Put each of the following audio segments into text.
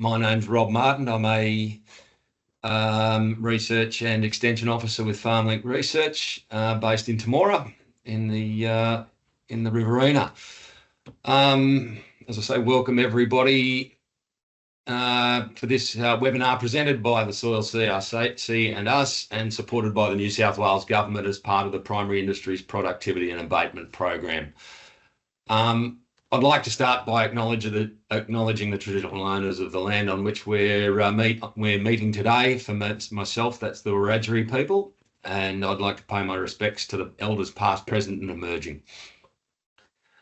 My name's Rob Martin. I'm a Research and Extension Officer with FarmLink Research, based in Temora in the Riverina. As I say, welcome everybody for this webinar presented by the Soil CRC and us, and supported by the New South Wales Government as part of the Primary Industries Productivity and Abatement Program. I'd like to start by acknowledging the traditional owners of the land on which we're meeting today. For myself, that's the Wiradjuri people, and I'd like to pay my respects to the elders past, present and emerging.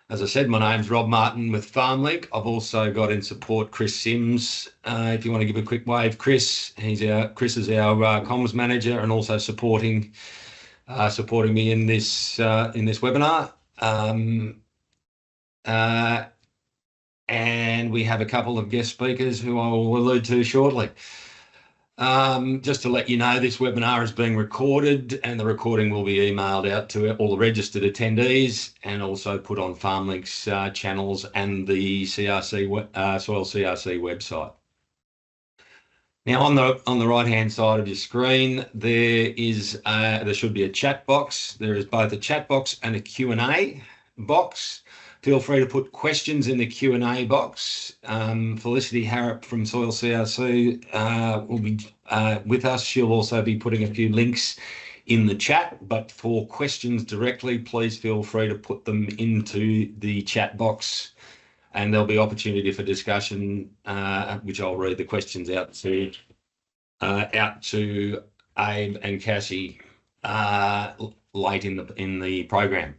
As I said, my name's Rob Martin with FarmLink. I've also got in support Chris Sims. If you want to give a quick wave, Chris. Chris is our comms manager and also supporting me in this webinar. And we have a couple of guest speakers who I will allude to shortly. Just to let you know, this webinar is being recorded, and the recording will be emailed out to all the registered attendees and also put on FarmLink's channels and the Soil CRC website. Now, on the right-hand side of your screen, there should be a chat box. There is both a chat box and a Q&A box. Feel free to put questions in the Q&A box. Felicity Harrop from Soil CRC will be with us. She'll also be putting a few links in the chat, but for questions directly, please feel free to put them into the chat box, and there'll be opportunity for discussion, which I'll read the questions out to Abe and Cassie late in the program.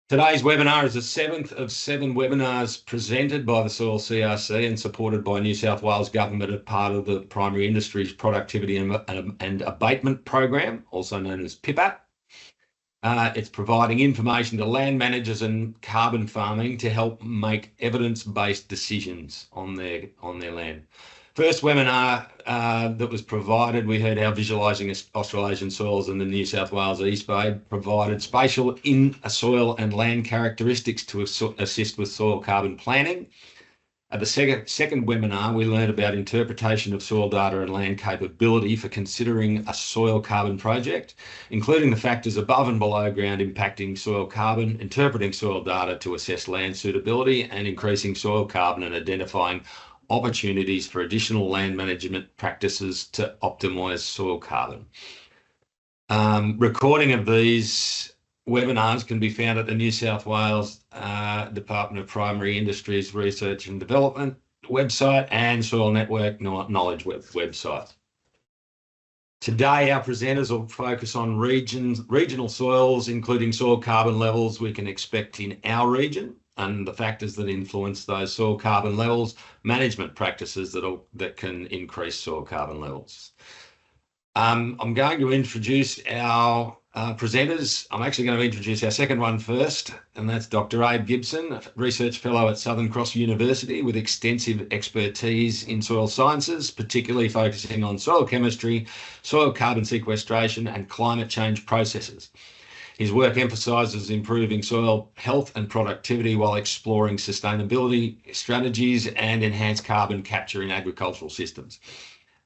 Today's webinar is the 7th of 7 webinars presented by the Soil CRC and supported by New South Wales Government as part of the Primary Industries Productivity and Abatement Program, also known as PIPAP. It's providing information to land managers and carbon farming to help make evidence-based decisions on their land. First webinar that was provided, we heard how visualising Australasian soils in the New South Wales East Bay provided spatial soil and land characteristics to assist with soil carbon planning. At the second webinar, we learned about interpretation of soil data and land capability for considering a soil carbon project, including the factors above and below ground impacting soil carbon, interpreting soil data to assess land suitability, and increasing soil carbon and identifying opportunities for additional land management practices to optimise soil carbon. Recording of these webinars can be found at the New South Wales Department of Primary Industries Research and Development website and Soil Network Knowledge website. Today, our presenters will focus on regional soils, including soil carbon levels we can expect in our region, and the factors that influence those soil carbon levels, management practices that can increase soil carbon levels. I'm going to introduce our presenters. I'm actually going to introduce our second one first, and that's Dr. Abe Gibson, a research fellow at Southern Cross University with extensive expertise in soil sciences, particularly focusing on soil chemistry, soil carbon sequestration, and climate change processes. His work emphasises improving soil health and productivity while exploring sustainability strategies and enhanced carbon capture in agricultural systems.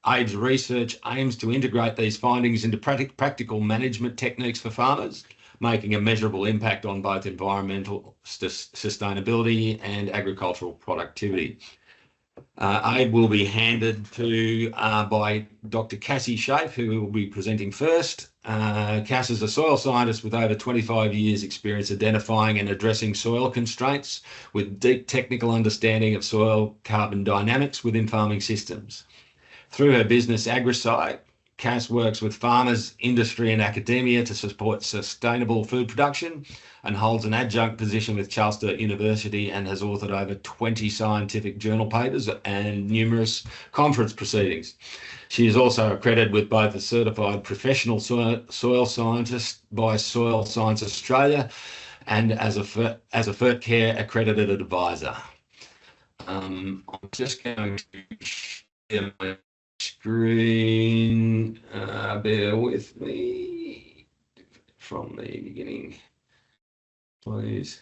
Abe's research aims to integrate these findings into practical management techniques for farmers, making a measurable impact on both environmental sustainability and agricultural productivity. Abe will be handed to by Dr. Cassie Schefe, who will be presenting first. Cass is a soil scientist with over 25 years experience identifying and addressing soil constraints with deep technical understanding of soil carbon dynamics within farming systems. Through her business AgriSci, Cass works with farmers, industry and academia to support sustainable food production and holds an adjunct position with Charles Sturt University and has authored over 20 scientific journal papers and numerous conference proceedings. She is also accredited with both a certified professional soil scientist by Soil Science Australia and as a FertCare accredited advisor. I'm just going to share my screen, bear with me from the beginning, please.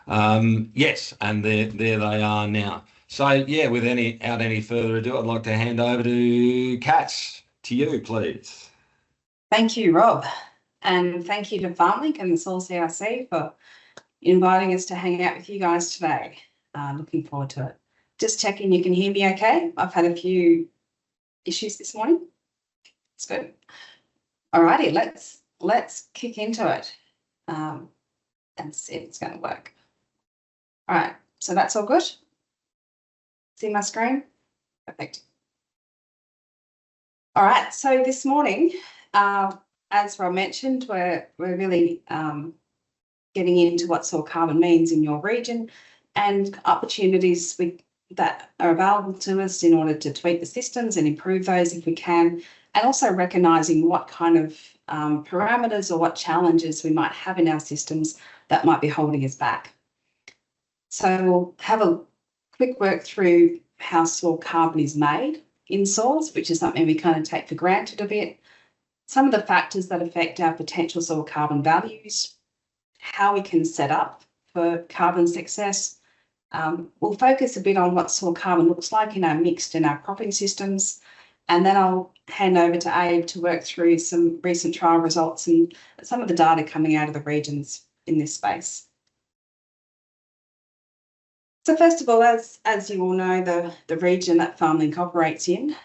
Yes, and there they are now. So yeah, without any further ado, I'd like to hand over to Cass. To you, please. Thank you, Rob. And thank you to FarmLink and the Soil CRC for inviting us to hang out with you guys today. Looking forward to it. Just checking you can hear me okay. I've had a few issues this morning. It's good. All righty, let's kick into it and see if it's going to work. All right, so that's all good. See my screen? Perfect. All right, so this morning, as Rob mentioned, we're really getting into what soil carbon means in your region and opportunities that are available to us in order to tweak the systems and improve those if we can, and also recognising what kind of parameters or what challenges we might have in our systems that might be holding us back. So we'll have a quick work through how soil carbon is made in soils, which is something we kind of take for granted a bit. Some of the factors that affect our potential soil carbon values, how we can set up for carbon success. We'll focus a bit on what soil carbon looks like in our mixed and our cropping systems. And then I'll hand over to Abe to work through some recent trial results and some of the data coming out of the regions in this space. So first of all, as you all know, the region that FarmLink operates in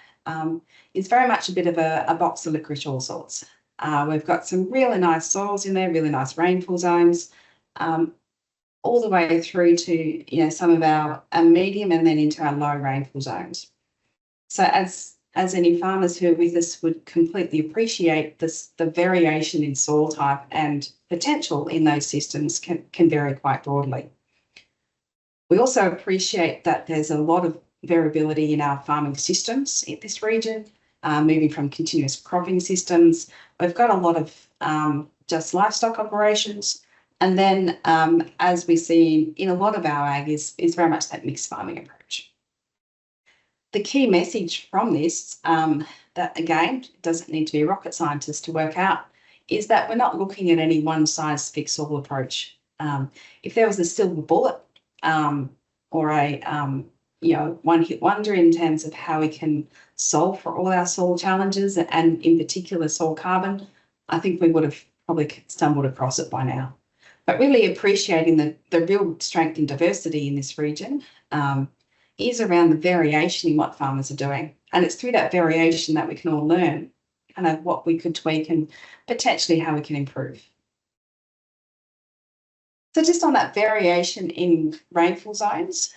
is very much a bit of a box of licorice all sorts. We've got some really nice soils in there, really nice rainfall zones, all the way through to some of our medium and then into our low rainfall zones. So as any farmers who are with us would completely appreciate this, the variation in soil type and potential in those systems can vary quite broadly. We also appreciate that there's a lot of variability in our farming systems in this region, moving from continuous cropping systems. We've got a lot of just livestock operations. And then as we see in a lot of our ag is very much that mixed farming approach. The key message from this, that again, doesn't need to be a rocket scientist to work out, is that we're not looking at any one-size-fits-all approach. If there was a silver bullet or a one-hit wonder in terms of how we can solve for all our soil challenges and in particular soil carbon, I think we would have probably stumbled across it by now. But really appreciating the real strength and diversity in this region is around the variation in what farmers are doing. And it's through that variation that we can all learn kind of what we could tweak and potentially how we can improve. So just on that variation in rainfall zones,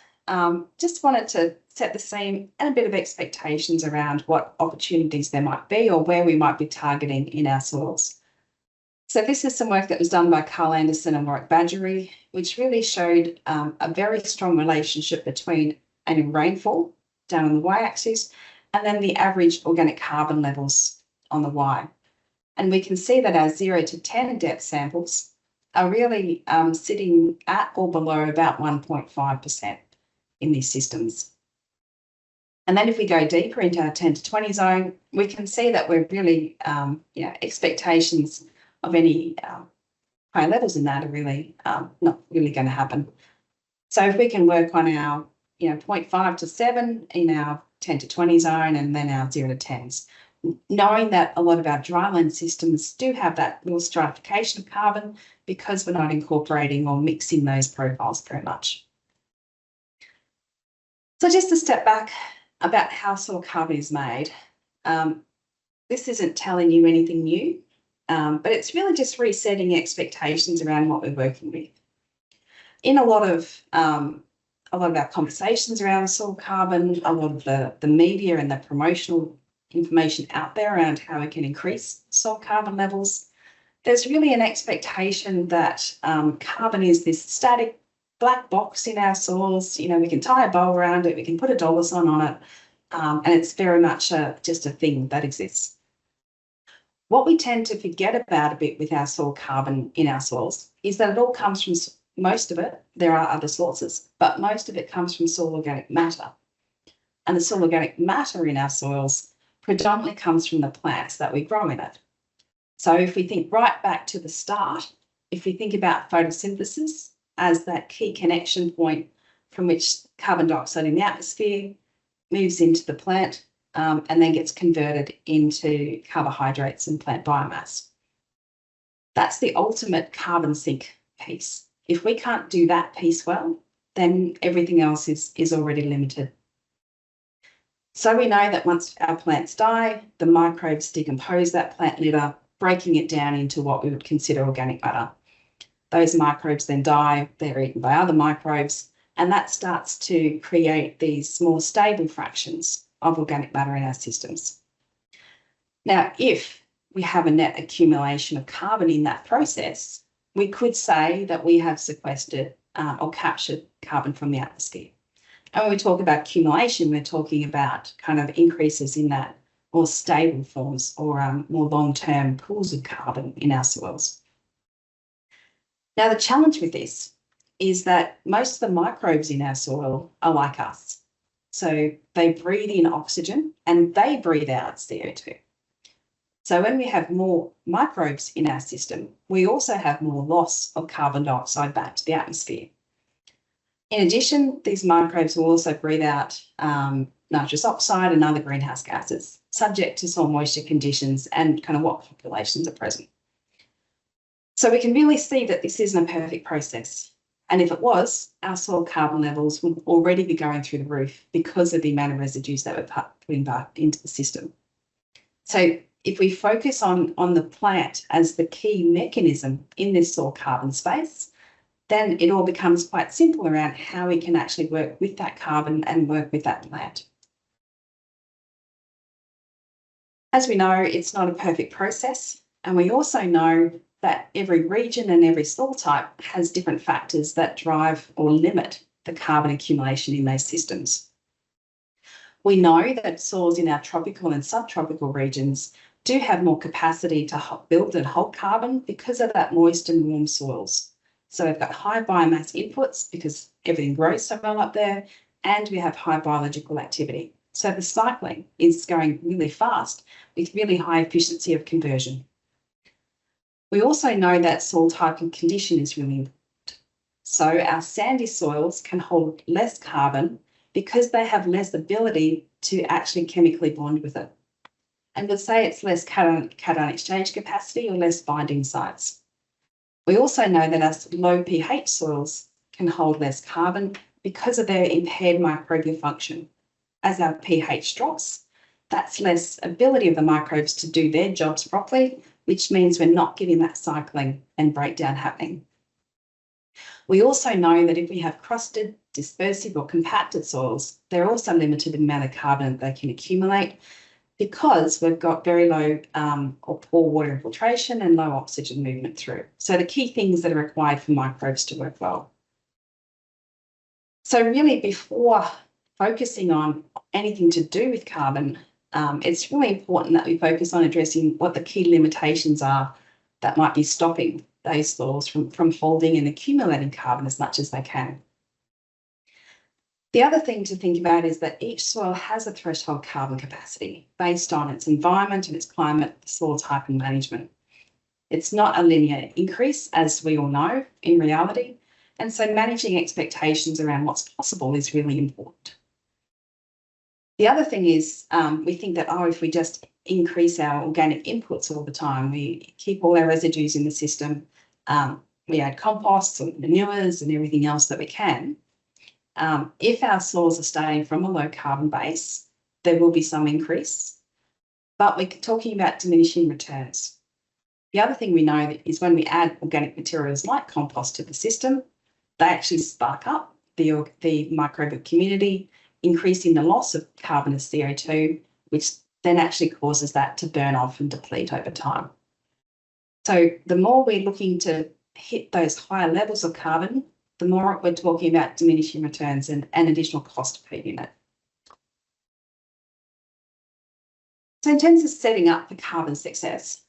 just wanted to set the scene and a bit of expectations around what opportunities there might be or where we might be targeting in our soils. So this is some work that was done by Carl Anderson and Warwick Badgery, which really showed a very strong relationship between annual rainfall down on the y-axis and then the average organic carbon levels on the y. And we can see that our 0 to 10 depth samples are really sitting at or below about 1.5% in these systems. And then if we go deeper into our 10 to 20 zone, we can see that we're really, expectations of any high levels in that are really not really going to happen. So if we can work on our 0.5 to 7 in our 10 to 20 zone and then our 0 to 10s, knowing that a lot of our dryland systems do have that little stratification of carbon because we're not incorporating or mixing those profiles very much. So just to step back about how soil carbon is made, this isn't telling you anything new, but it's really just resetting expectations around what we're working with. In a lot of our conversations around soil carbon, a lot of the media and the promotional information out there around how we can increase soil carbon levels, there's really an expectation that carbon is this static black box in our soils. We can tie a bow around it, we can put a dollar sign on it, and it's very much just a thing that exists. What we tend to forget about a bit with our soil carbon in our soils is that it all comes from, most of it, there are other sources, but most of it comes from soil organic matter. And the soil organic matter in our soils predominantly comes from the plants that we grow in it. So if we think right back to the start, if we think about photosynthesis as that key connection point from which carbon dioxide in the atmosphere moves into the plant and then gets converted into carbohydrates and plant biomass. That's the ultimate carbon sink piece. If we can't do that piece well, then everything else is already limited. So we know that once our plants die, the microbes decompose that plant litter, breaking it down into what we would consider organic matter. Those microbes then die, they're eaten by other microbes, and that starts to create these more stable fractions of organic matter in our systems. Now, if we have a net accumulation of carbon in that process, we could say that we have sequestered or captured carbon from the atmosphere. And when we talk about accumulation, we're talking about kind of increases in that more stable forms or more long-term pools of carbon in our soils. Now, the challenge with this is that most of the microbes in our soil are like us. So they breathe in oxygen and they breathe out CO2. So when we have more microbes in our system, we also have more loss of carbon dioxide back to the atmosphere. In addition, these microbes will also breathe out nitrous oxide and other greenhouse gases, subject to soil moisture conditions and kind of what populations are present. So we can really see that this isn't a perfect process. And if it was, our soil carbon levels would already be going through the roof because of the amount of residues that we're putting back into the system. So if we focus on the plant as the key mechanism in this soil carbon space, then it all becomes quite simple around how we can actually work with that carbon and work with that plant. As we know, it's not a perfect process, and we also know that every region and every soil type has different factors that drive or limit the carbon accumulation in those systems. We know that soils in our tropical and subtropical regions do have more capacity to build and hold carbon because of that moist and warm soils. So we've got high biomass inputs because everything grows so well up there, and we have high biological activity. So the cycling is going really fast with really high efficiency of conversion. We also know that soil type and condition is really important. So our sandy soils can hold less carbon because they have less ability to actually chemically bond with it. And we'll say it's less cation exchange capacity or less binding sites. We also know that our low pH soils can hold less carbon because of their impaired microbial function. As our pH drops, that's less ability of the microbes to do their jobs properly, which means we're not getting that cycling and breakdown happening. We also know that if we have crusted, dispersive or compacted soils, they're also limited in the amount of carbon that they can accumulate because we've got very low or poor water infiltration and low oxygen movement through. So the key things that are required for microbes to work well. So really before focusing on anything to do with carbon, it's really important that we focus on addressing what the key limitations are that might be stopping those soils from holding and accumulating carbon as much as they can. The other thing to think about is that each soil has a threshold carbon capacity based on its environment and its climate, soil type and management. It's not a linear increase, as we all know in reality, and so managing expectations around what's possible is really important. The other thing is we think that, if we just increase our organic inputs all the time, we keep all our residues in the system, we add composts and manures and everything else that we can, if our soils are starting from a low carbon base, there will be some increase, but we're talking about diminishing returns. The other thing we know is when we add organic materials like compost to the system, they actually spark up the microbial community, increasing the loss of carbon as CO2, which then actually causes that to burn off and deplete over time. So the more we're looking to hit those higher levels of carbon, the more we're talking about diminishing returns and additional cost per unit. So in terms of setting up for carbon success,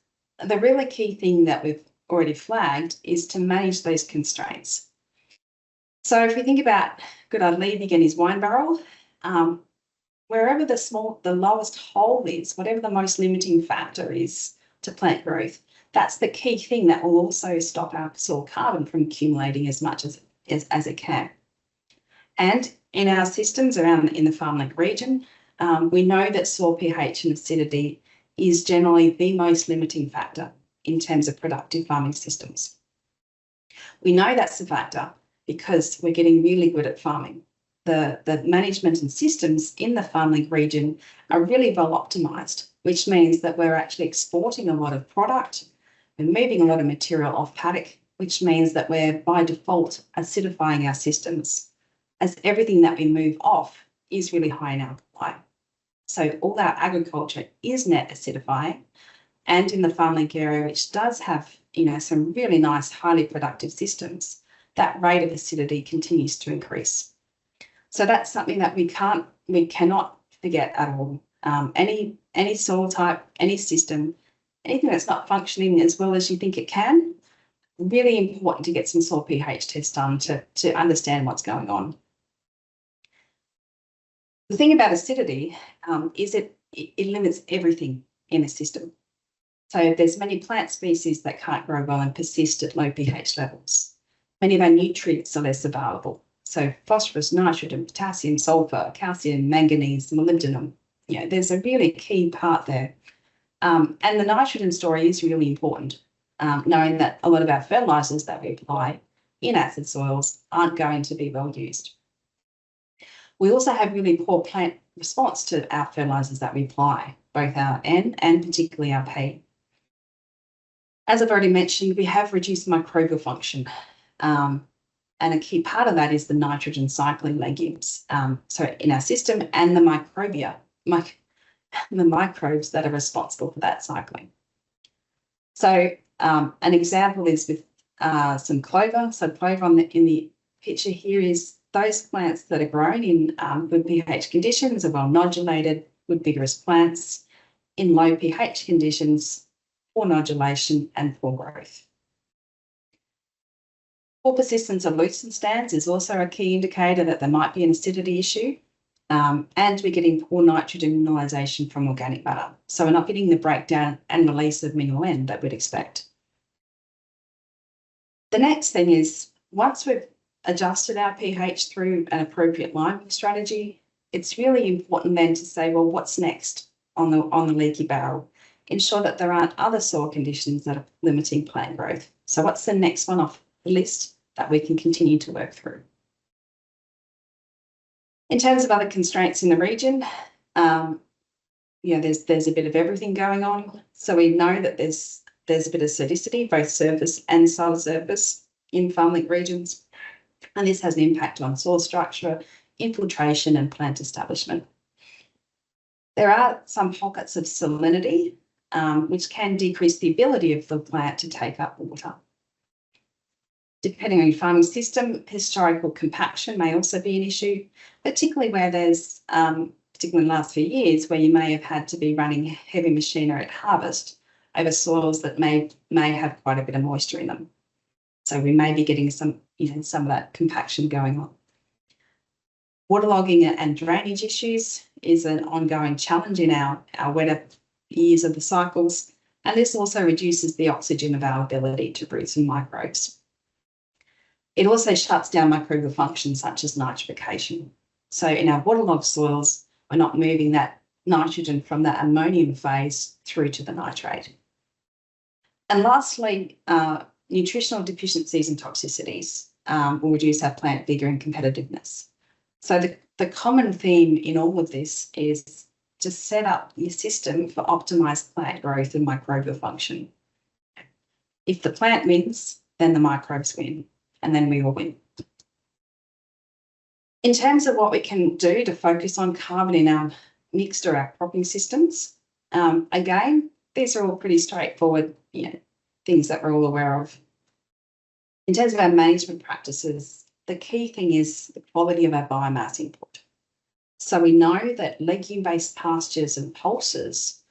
the really key thing that we've already flagged is to manage those constraints. So if we think about Goodard Liebig and his wine barrel, wherever the lowest hole is, whatever the most limiting factor is to plant growth, that's the key thing that will also stop our soil carbon from accumulating as much as it can. And in our systems around in the FarmLink region, we know that soil pH and acidity is generally the most limiting factor in terms of productive farming systems. We know that's a factor because we're getting really good at farming. The management and systems in the FarmLink region are really well optimised, which means that we're actually exporting a lot of product, we're moving a lot of material off paddock, which means that we're by default acidifying our systems, as everything that we move off is really high in alkali. So all our agriculture is net acidifying, and in the FarmLink area, which does have some really nice, highly productive systems, that rate of acidity continues to increase. So that's something that we cannot forget at all. Any soil type, any system, anything that's not functioning as well as you think it can, really important to get some soil pH tests done to understand what's going on. The thing about acidity is it limits everything in the system. So there's many plant species that can't grow well and persist at low pH levels. Many of our nutrients are less available. So phosphorus, nitrogen, potassium, sulfur, calcium, manganese, molybdenum, there's a really key part there. And the nitrogen story is really important, knowing that a lot of our fertilisers that we apply in acid soils aren't going to be well used. We also have really poor plant response to our fertilisers that we apply, both our N and particularly our P. As I've already mentioned, we have reduced microbial function. And a key part of that is the nitrogen cycling legumes. So in our system and the microbia, the microbes that are responsible for that cycling. So an example is with some clover. So clover in the picture here is those plants that are grown in good pH conditions are well nodulated, good vigorous plants. In low pH conditions, poor nodulation and poor growth. Poor persistence of lucerne stands is also a key indicator that there might be an acidity issue. And we're getting poor nitrogen mineralisation from organic matter. So we're not getting the breakdown and release of mineral N that we'd expect. The next thing is, once we've adjusted our pH through an appropriate liming strategy, it's really important then to say, well, what's next on the leaky barrel? Ensure that there aren't other soil conditions that are limiting plant growth. So what's the next one off the list that we can continue to work through? In terms of other constraints in the region, there's a bit of everything going on. So we know that there's a bit of sodicity, both surface and subsurface in FarmLink regions, and this has an impact on soil structure, infiltration and plant establishment. There are some pockets of salinity, which can decrease the ability of the plant to take up water. Depending on your farming system, historical compaction may also be an issue, particularly where there's, particularly in the last few years, where you may have had to be running heavy machinery at harvest over soils that may have quite a bit of moisture in them. So we may be getting some of that compaction going on. Waterlogging and drainage issues is an ongoing challenge in our wetter years of the cycles, and this also reduces the oxygen availability to roots and microbes. It also shuts down microbial functions such as nitrification. So in our waterlogged soils, we're not moving that nitrogen from that ammonium phase through to the nitrate. And lastly, nutritional deficiencies and toxicities will reduce our plant vigour and competitiveness. So the common theme in all of this is to set up your system for optimised plant growth and microbial function. If the plant wins, then the microbes win, and then we all win. In terms of what we can do to focus on carbon in our mixed or our cropping systems, again, these are all pretty straightforward, things that we're all aware of. In terms of our management practices, the key thing is the quality of our biomass input. So we know that legume-based pastures and pulses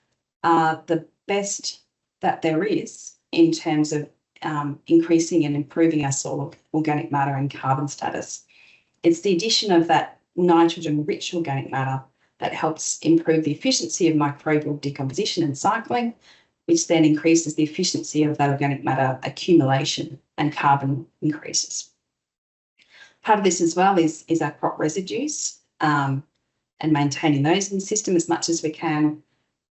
are the best that there is in terms of increasing and improving our soil organic matter and carbon status. It's the addition of that nitrogen-rich organic matter that helps improve the efficiency of microbial decomposition and cycling, which then increases the efficiency of that organic matter accumulation and carbon increases. Part of this as well is our crop residues and maintaining those in the system as much as we can,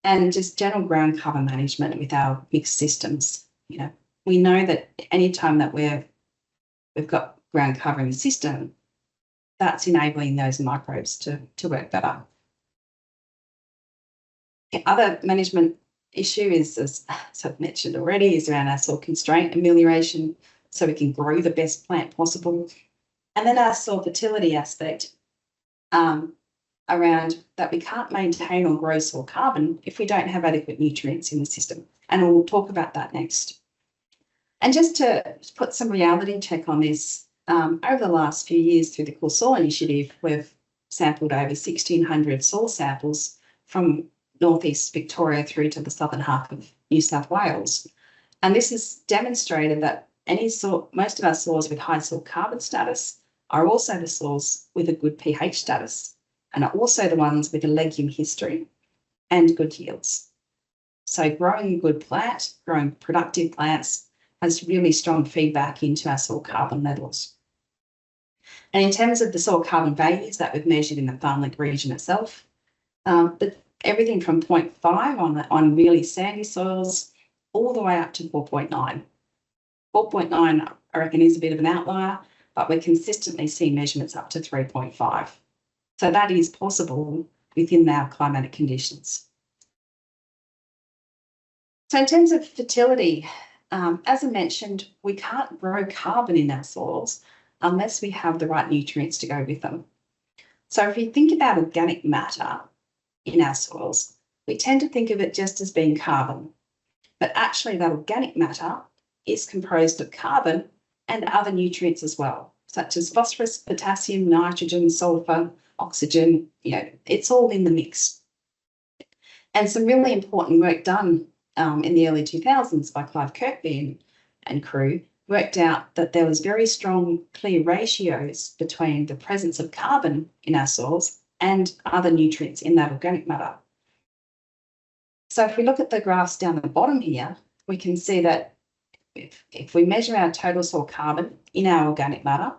and just general ground cover management with our mixed systems. You know, we know that any time that we've got ground cover in the system, that's enabling those microbes to work better. The other management issue is, as I've mentioned already, is around our soil constraint amelioration, so we can grow the best plant possible. And then our soil fertility aspect around that we can't maintain or grow soil carbon if we don't have adequate nutrients in the system. And we'll talk about that next. And just to put some reality check on this, over the last few years through the Cool Soil Initiative, we've sampled over 1,600 soil samples from northeast Victoria through to the southern half of New South Wales. And this has demonstrated that most of our soils with high soil carbon status are also the soils with a good pH status, and are also the ones with a legume history and good yields. So growing a good plant, growing productive plants, has really strong feedback into our soil carbon levels. And in terms of the soil carbon values that we've measured in the FarmLink region itself, but everything from 0.5 on really sandy soils all the way up to 4.9. 4.9, I reckon, is a bit of an outlier, but we consistently see measurements up to 3.5. So that is possible within our climatic conditions. So in terms of fertility, as I mentioned, we can't grow carbon in our soils unless we have the right nutrients to go with them. So if you think about organic matter in our soils, we tend to think of it just as being carbon, but actually that organic matter is composed of carbon and other nutrients as well, such as phosphorus, potassium, nitrogen, sulfur, oxygen. You know, it's all in the mix. And some really important work done in the early 2000s by Clive Kirkby and crew worked out that there was very strong, clear ratios between the presence of carbon in our soils and other nutrients in that organic matter. So if we look at the graphs down the bottom here, we can see that if we measure our total soil carbon in our organic matter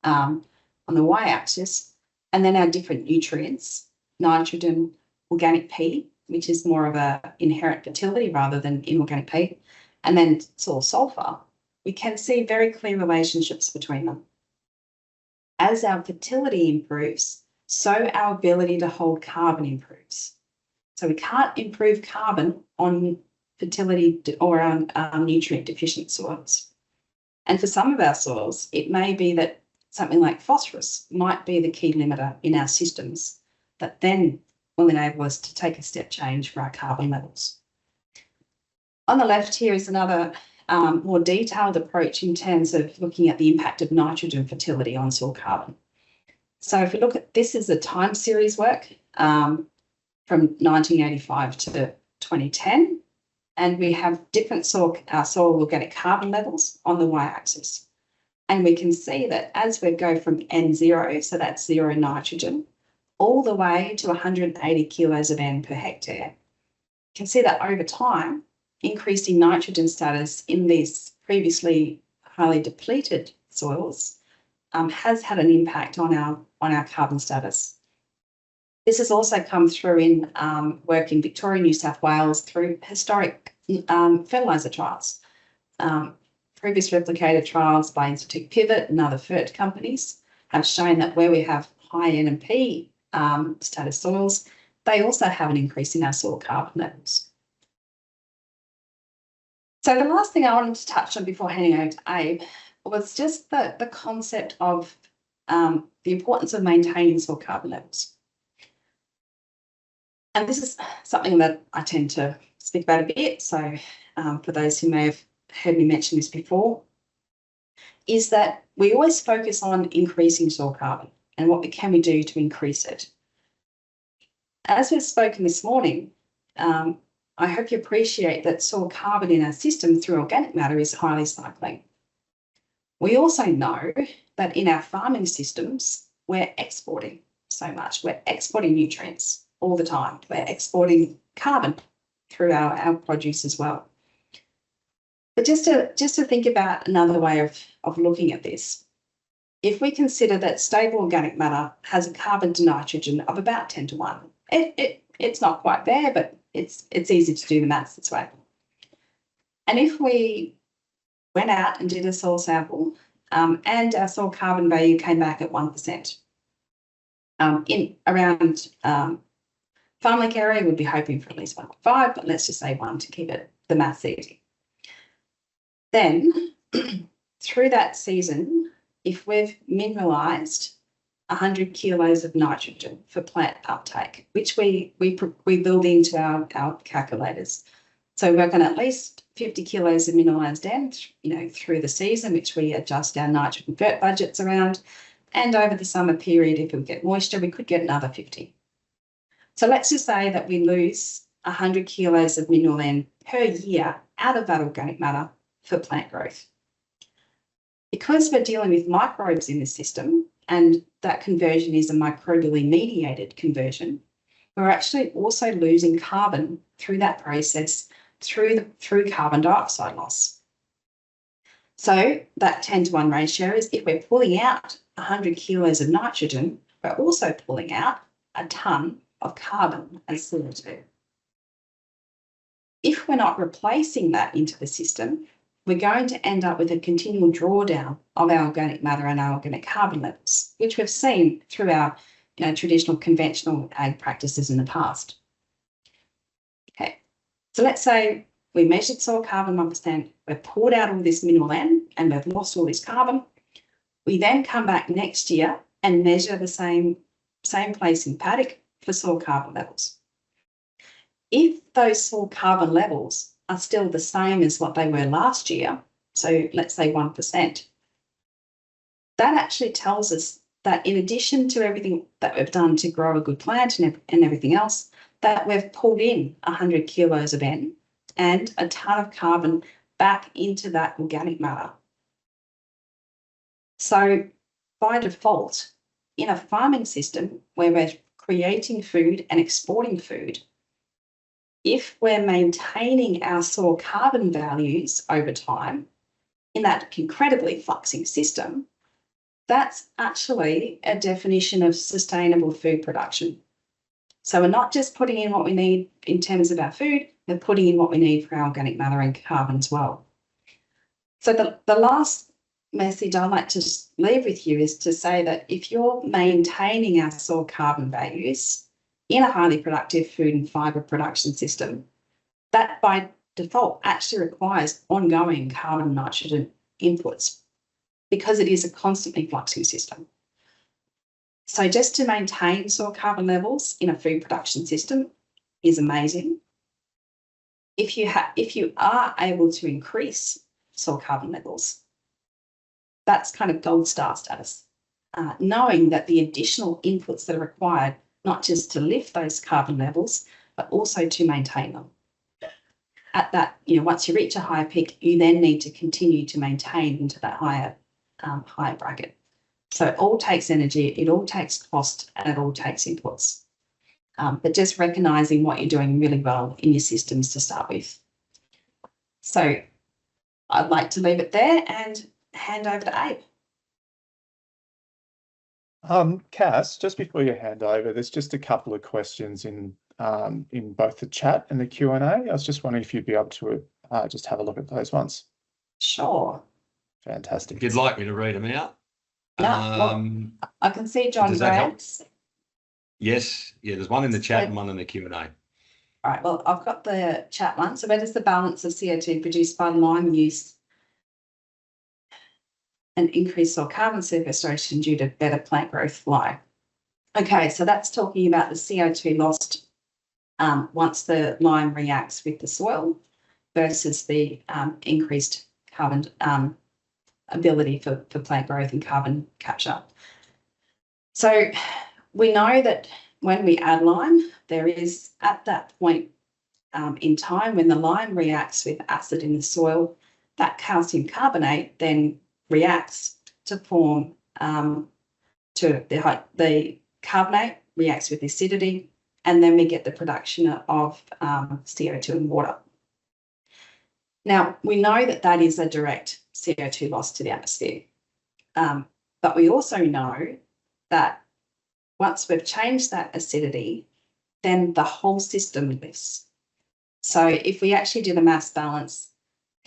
on the y-axis, and then our different nutrients, nitrogen, organic P, which is more of a inherent fertility rather than inorganic P, and then soil sulfur, we can see very clear relationships between them. As our fertility improves, so our ability to hold carbon improves. So we can't improve carbon on fertility or on nutrient deficient soils. And for some of our soils, it may be that something like phosphorus might be the key limiter in our systems that then will enable us to take a step change for our carbon levels. On the left here is another more detailed approach in terms of looking at the impact of nitrogen fertility on soil carbon. So if we look at this as a time series work from 1985 to 2010, and we have different soil organic carbon levels on the y-axis. And we can see that as we go from N0, so that's 0 nitrogen, all the way to 180 kilos of N per hectare, you can see that over time, increasing nitrogen status in these previously highly depleted soils has had an impact on our carbon status. This has also come through in work in Victoria, New South Wales through historic fertiliser trials. Previous replicated trials by Institute Pivot and other FERT companies have shown that where we have high N and P status soils, they also have an increase in our soil carbon levels. So the last thing I wanted to touch on before handing over to Abe was just the concept of the importance of maintaining soil carbon levels. And this is something that I tend to speak about a bit. So for those who may have heard me mention this before, is that we always focus on increasing soil carbon and what can we do to increase it. As we've spoken this morning, I hope you appreciate that soil carbon in our system through organic matter is highly cycling. We also know that in our farming systems, we're exporting so much. We're exporting nutrients all the time. We're exporting carbon through our produce as well. But just to think about another way of looking at this, if we consider that stable organic matter has a carbon to nitrogen of about 10 to 1, it's not quite there, but it's easy to do the maths this way. And if we went out and did a soil sample and our soil carbon value came back at 1%, in around FarmLink area, we'd be hoping for at least 1.5, but let's just say 1 to keep it the maths easy. Then through that season, if we've mineralised 100 kilos of nitrogen for plant uptake, which we build into our calculators. So we work on at least 50 kilos of mineralised N, through the season, which we adjust our nitrogen vert budgets around. And over the summer period, if we get moisture, we could get another 50. So let's just say that we lose 100 kilos of mineral N per year out of that organic matter for plant growth. Because we're dealing with microbes in the system, and that conversion is a microbially mediated conversion, we're actually also losing carbon through that process through carbon dioxide loss. So that 10 to 1 ratio is if we're pulling out 100 kilos of nitrogen, we're also pulling out a tonne of carbon as CO2. If we're not replacing that into the system, we're going to end up with a continual drawdown of our organic matter and our organic carbon levels, which we've seen through our traditional conventional ag practices in the past. Okay, so let's say we measured soil carbon 1%, we've poured out all this mineral N and we've lost all this carbon. We then come back next year and measure the same place in paddock for soil carbon levels. If those soil carbon levels are still the same as what they were last year, so let's say 1%, that actually tells us that in addition to everything that we've done to grow a good plant and everything else, that we've pulled in 100 kilos of N and a tonne of carbon back into that organic matter. So by default, in a farming system where we're creating food and exporting food, if we're maintaining our soil carbon values over time in that incredibly fluxing system, that's actually a definition of sustainable food production. So we're not just putting in what we need in terms of our food, we're putting in what we need for our organic matter and carbon as well. So the last message I'd like to leave with you is to say that if you're maintaining our soil carbon values in a highly productive food and fibre production system, that by default actually requires ongoing carbon and nitrogen inputs because it is a constantly fluxing system. So just to maintain soil carbon levels in a food production system is amazing. If you are able to increase soil carbon levels, that's kind of gold star status, knowing that the additional inputs that are required, not just to lift those carbon levels, but also to maintain them. At that, once you reach a higher peak, you then need to continue to maintain into that higher bracket. So it all takes energy, it all takes cost, and it all takes inputs. But just recognising what you're doing really well in your systems to start with. So I'd like to leave it there and hand over to Abe. Cass, just before you hand over, there's just a couple of questions in both the chat and the Q&A. I was just wondering if you'd be able to just have a look at those ones. Sure. Fantastic. If you'd like me to read them out. No, I can see John Grant's. Yes, yeah, there's one in the chat and one in the Q&A. All right, well, I've got the chat one. So where does the balance of CO2 produced by lime use and increased soil carbon sequestration due to better plant growth lie? Okay, so that's talking about the CO2 lost once the lime reacts with the soil versus the increased carbon ability for plant growth and carbon capture. So we know that when we add lime, there is at that point in time when the lime reacts with acid in the soil, that calcium carbonate then reacts to form the carbonate reacts with acidity, and then we get the production of CO2 and water. Now, we know that that is a direct CO2 loss to the atmosphere. But we also know that once we've changed that acidity, then the whole system lifts. So if we actually do the mass balance,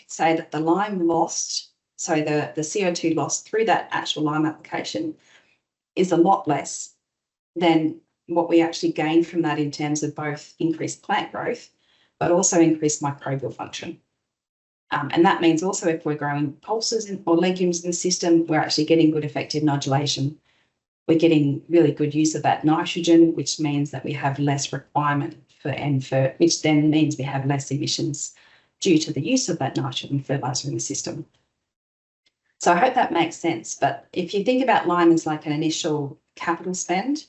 say that the lime lost, so the CO2 lost through that actual lime application is a lot less than what we actually gain from that in terms of both increased plant growth, but also increased microbial function. And that means also if we're growing pulses or legumes in the system, we're actually getting good effective nodulation. We're getting really good use of that nitrogen, which means that we have less requirement for NFERT, which then means we have less emissions due to the use of that nitrogen fertiliser in the system. So I hope that makes sense. But if you think about lime as like an initial capital spend,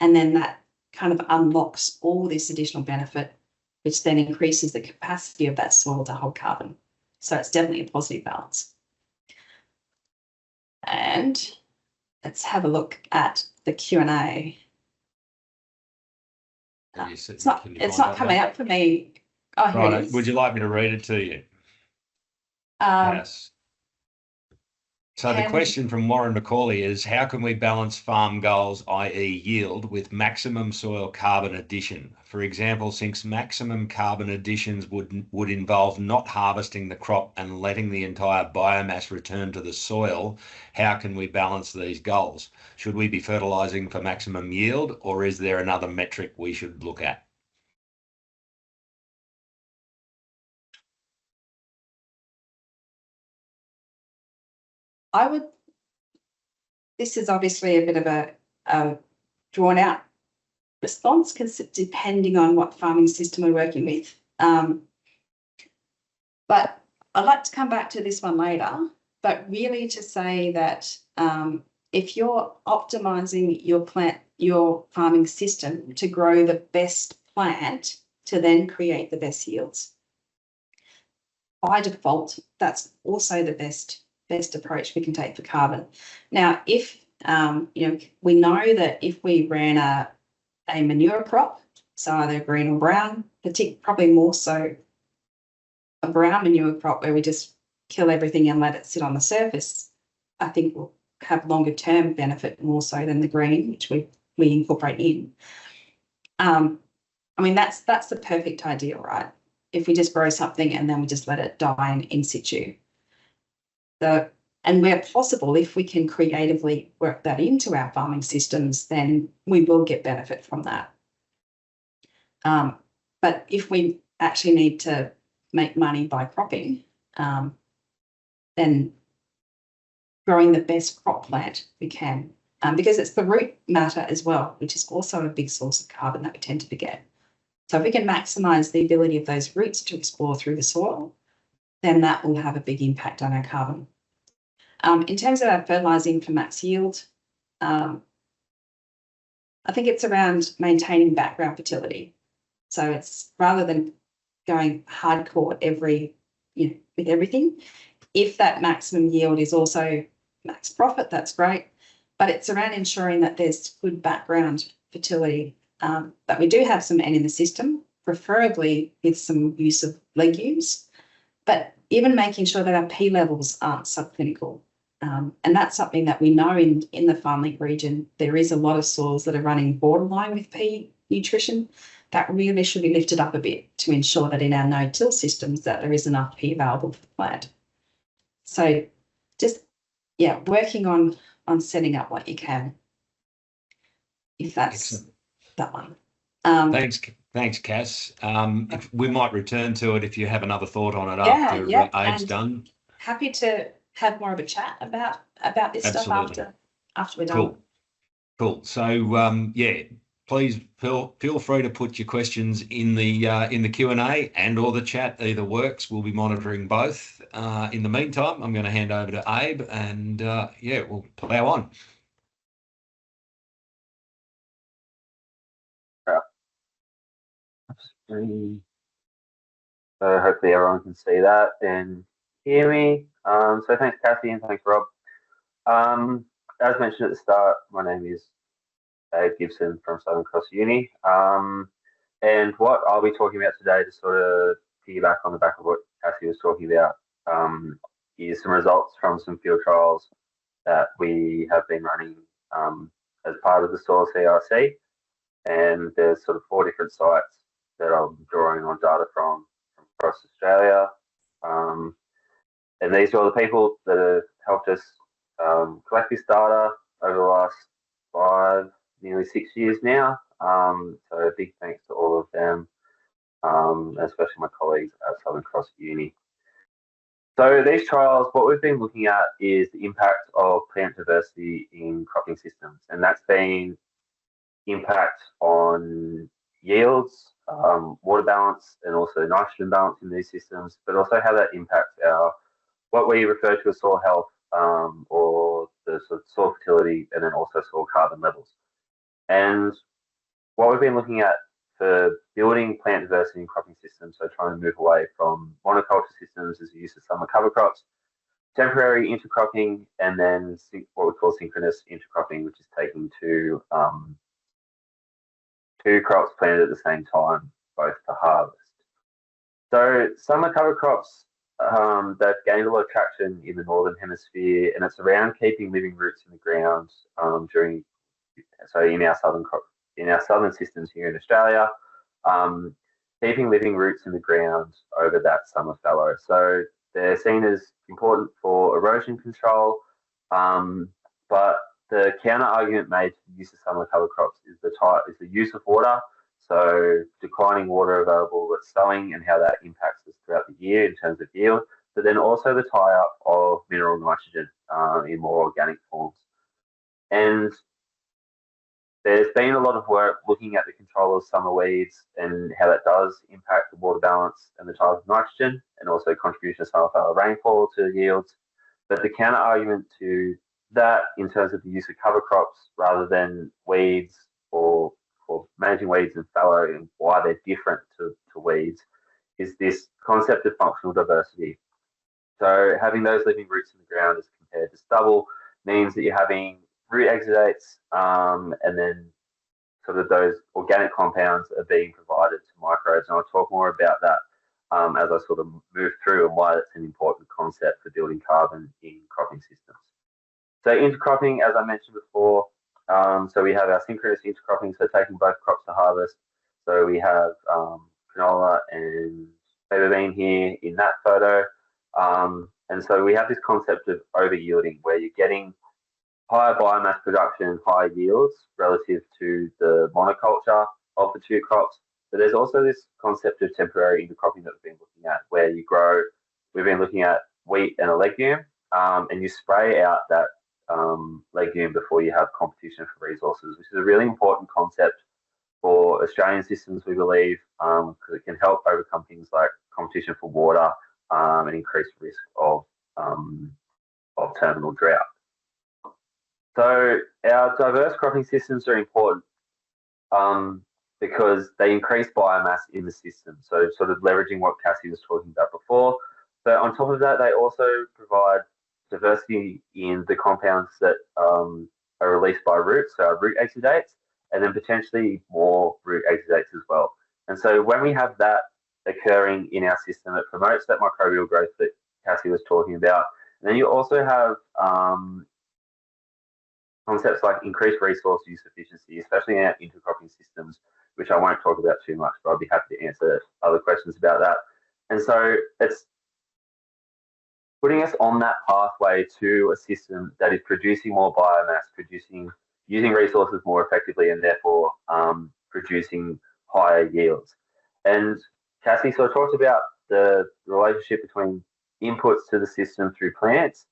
and then that kind of unlocks all this additional benefit, which then increases the capacity of that soil to hold carbon. So it's definitely a positive balance. And let's have a look at the Q&A. It's not coming up for me. Oh, here it is. Would you like me to read it to you? Yes. So the question from Warren McCauley is, how can we balance farm goals, i.e. yield, with maximum soil carbon addition? For example, since maximum carbon additions would involve not harvesting the crop and letting the entire biomass return to the soil, how can we balance these goals? Should we be fertilising for maximum yield, or is there another metric we should look at? This is obviously a bit of a drawn out response because depending on what farming system we're working with. But I'd like to come back to this one later, but really to say that if you're optimizing your farming system to grow the best plant to then create the best yields, by default, that's also the best approach we can take for carbon. Now, if we know that if we ran a manure crop, so either green or brown, probably more so a brown manure crop where we just kill everything and let it sit on the surface, I think will have longer term benefit more so than the green, which we incorporate in. I mean, that's the perfect ideal, right? If we just grow something and then we just let it die in situ. And where possible, if we can creatively work that into our farming systems, then we will get benefit from that. But if we actually need to make money by cropping, then growing the best crop plant we can, because it's the root matter as well, which is also a big source of carbon that we tend to forget. So if we can maximise the ability of those roots to explore through the soil, then that will have a big impact on our carbon. In terms of our fertilising for max yield, I think it's around maintaining background fertility. So it's rather than going hardcore with everything, if that maximum yield is also max profit, that's great. But it's around ensuring that there's good background fertility, that we do have some N in the system, preferably with some use of legumes, but even making sure that our P levels aren't subclinical. And that's something that we know in the FarmLink region, there is a lot of soils that are running borderline with P nutrition. That really should be lifted up a bit to ensure that in our no-till systems that there is enough P available for the plant. So just, working on setting up what you can, if that's excellent. That one. Thanks, Cass. We might return to it if you have another thought on it after Abe's done. Happy to have more of a chat about this Absolutely. stuff after we're done. Cool. So please feel free to put your questions in the Q&A and or the chat. Either works. We'll be monitoring both. In the meantime, I'm going to hand over to Abe, and we'll plow on. So hopefully everyone can see that and hear me. So thanks, Cassie, and thanks, Rob. As mentioned at the start, my name is Dave Gibson from Southern Cross Uni. And what I'll be talking about today, to sort of piggyback on the back of what Cassie was talking about, is some results from some field trials that we have been running as part of the Soil CRC, and there's sort of 4 different sites that I'm drawing on data from across Australia. And these are all the people that have helped us collect this data over the last 5, nearly 6 years now. So a big thanks to all of them, especially my colleagues at Southern Cross Uni. So these trials, what we've been looking at is the impact of plant diversity in cropping systems, and that's been impact on yields, water balance, and also nitrogen balance in these systems, but also how that impacts our what we refer to as soil health, or the sort of soil fertility, and then also soil carbon levels. And what we've been looking at for building plant diversity in cropping systems, so trying to move away from monoculture systems as the use of summer cover crops, temporary intercropping, and then what we call synchronous intercropping, which is taking two crops planted at the same time, both to harvest. So summer cover crops, they've gained a lot of traction in the Northern Hemisphere, and it's around keeping living roots in the ground in our southern systems here in Australia, keeping living roots in the ground over that summer fallow. So they're seen as important for erosion control, but the counter argument made to the use of summer cover crops is the use of water. So declining water available at sowing and how that impacts us throughout the year in terms of yield, but then also the tie-up of mineral nitrogen in more organic forms. And there's been a lot of work looking at the control of summer weeds and how that does impact the water balance and the type of nitrogen, and also contribution of summer fallow rainfall to yields. But the counter argument to that, in terms of the use of cover crops rather than weeds, or managing weeds and fallow, and why they're different to weeds, is this concept of functional diversity. So having those living roots in the ground as compared to stubble means that you're having root exudates, and then sort of those organic compounds are being provided to microbes. And I'll talk more about that as I sort of move through, and why that's an important concept for building carbon in cropping systems. So intercropping, as I mentioned before, so we have our synchronous intercropping, so taking both crops to harvest. So we have canola and fava bean here in that photo. And so we have this concept of over yielding, where you're getting higher biomass production, higher yields relative to the monoculture of the 2 crops. But there's also this concept of temporary intercropping that we've been looking at, where we've been looking at wheat and a legume, and you spray out that legume before you have competition for resources, which is a really important concept for Australian systems, we believe, because it can help overcome things like competition for water and increased risk of terminal drought. So our diverse cropping systems are important because they increase biomass in the system. So sort of leveraging what Cassie was talking about before. But on top of that, they also provide diversity in the compounds that are released by roots, so our root exudates, and then potentially more root exudates as well. And so when we have that occurring in our system, it promotes that microbial growth that Cassie was talking about. And then you also have concepts like increased resource use efficiency, especially in our intercropping systems, which I won't talk about too much, but I'll be happy to answer other questions about that. And so it's putting us on that pathway to a system that is producing more biomass, using resources more effectively, and therefore producing higher yields. And Cassie sort of talked about the relationship between inputs to the system through plants,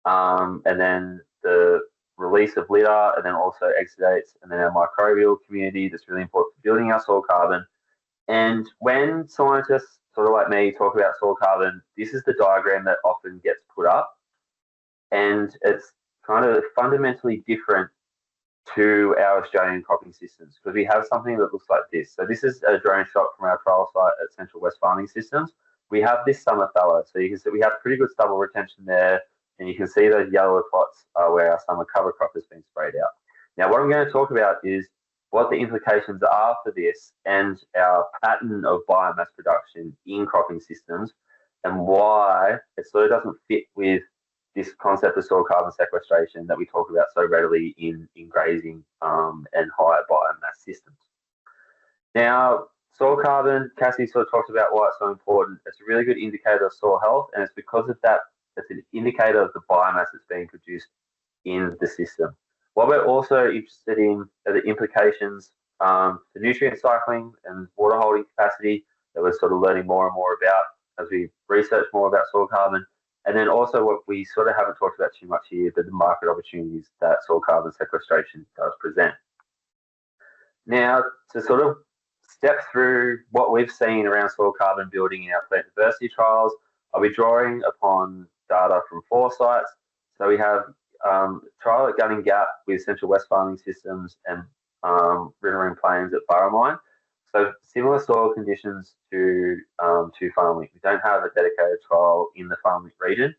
and then the release of litter, and then also exudates, and then our microbial community that's really important for building our soil carbon. And when scientists sort of like me talk about soil carbon, this is the diagram that often gets put up, and it's kind of fundamentally different to our Australian cropping systems, because we have something that looks like this. So this is a drone shot from our trial site at Central West Farming Systems. We have this summer fallow, so you can see we have pretty good stubble retention there, and you can see those yellow plots where our summer cover crop has been sprayed out. Now, what I'm going to talk about is what the implications are for this and our pattern of biomass production in cropping systems, and why it sort of doesn't fit with this concept of soil carbon sequestration that we talk about so readily in grazing and higher biomass systems. Now, soil carbon, Cassie sort of talked about why it's so important. It's a really good indicator of soil health, and it's because of that, it's an indicator of the biomass that's being produced in the system. What we're also interested in are the implications for nutrient cycling and water holding capacity that we're sort of learning more and more about as we research more about soil carbon. And then also what we sort of haven't talked about too much here, but the market opportunities that soil carbon sequestration does present. Now, to sort of step through what we've seen around soil carbon building in our plant diversity trials, I'll be drawing upon data from 4 sites. So we have trial at Gunning Gap with Central West Farming Systems and Riverina Plains at Abatement. So similar soil conditions to FarmLink. We don't have a dedicated trial in the FarmLink region,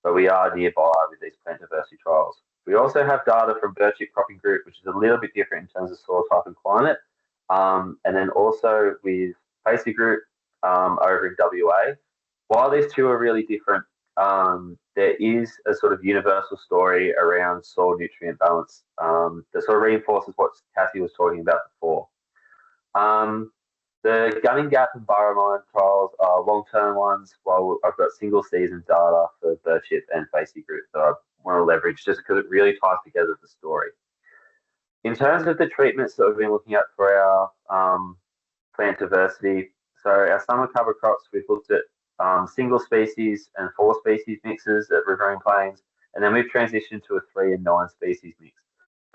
but we are nearby with these plant diversity trials. We also have data from Birchip Cropping Group, which is a little bit different in terms of soil type and climate. And then also with Facey Group over in WA. While these two are really different, there is a sort of universal story around soil nutrient balance that sort of reinforces what Cassie was talking about before. The Gunning Gap and Abatement trials are long-term ones, while I've got single-season data for Birchip and Facey Group that I want to leverage just because it really ties together the story. In terms of the treatments that we've been looking at for our plant diversity, so our summer cover crops, we've looked at single species and 4 species mixes at Riverina Plains, and then we've transitioned to a 3 and 9 species mix.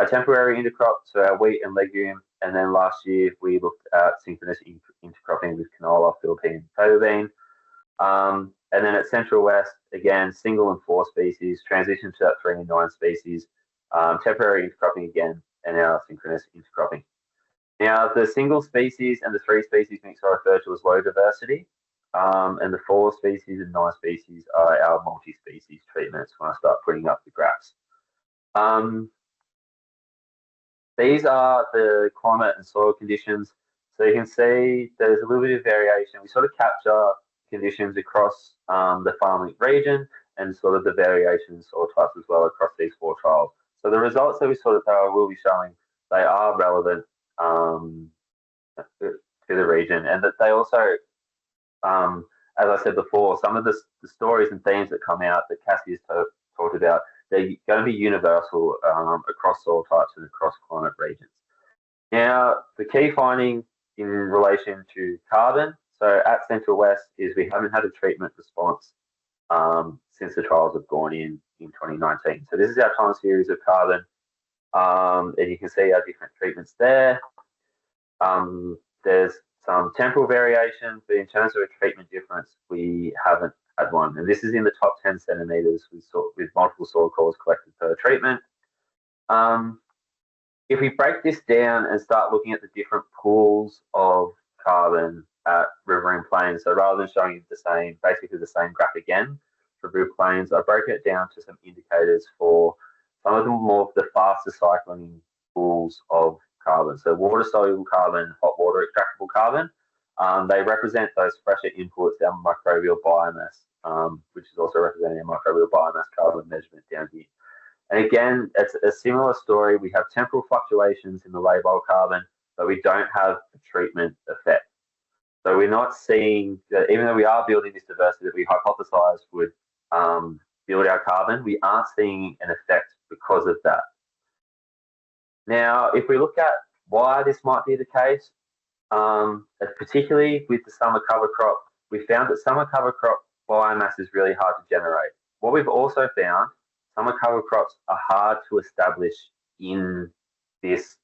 A temporary intercrop, so our wheat and legume, and then last year we looked at synchronous intercropping with canola, Philippine potato bean. And then at Central West, again, single and 4 species, transition to that 3 and 9 species, temporary intercropping again, and now synchronous intercropping. Now, the single species and the 3 species mix are referred to as low diversity, and the 4 species and 9 species are our multi-species treatments when I start putting up the graphs. These are the climate and soil conditions. So you can see there's a little bit of variation. We sort of capture conditions across the FarmLink region and sort of the variation in soil types as well across these 4 trials. So the results that we sort of will be showing, they are relevant to the region, and that they also, as I said before, some of the stories and themes that come out that Cassie has talked about, they're going to be universal across soil types and across climate regions. Now, the key finding in relation to carbon, so at Central West, is we haven't had a treatment response since the trials have gone in 2019. So this is our time series of carbon, and you can see our different treatments there. There's some temporal variation, but in terms of a treatment difference, we haven't had one. And this is in the top 10 centimetres with multiple soil cores collected per treatment. If we break this down and start looking at the different pools of carbon at Riverina Plains, so rather than showing you basically the same graph again for River Plains, I broke it down to some indicators for some of the faster cycling pools of carbon. So water soluble carbon, hot water extractable carbon. They represent those fresher inputs, our microbial biomass, which is also representing our microbial biomass carbon measurement down here. And again, it's a similar story. We have temporal fluctuations in the labile carbon, but we don't have a treatment effect. So we're not seeing that, even though we are building this diversity that we hypothesized would build our carbon, we aren't seeing an effect because of that. Now, if we look at why this might be the case, particularly with the summer cover crop, we found that summer cover crop biomass is really hard to generate. What we've also found, summer cover crops are hard to establish in this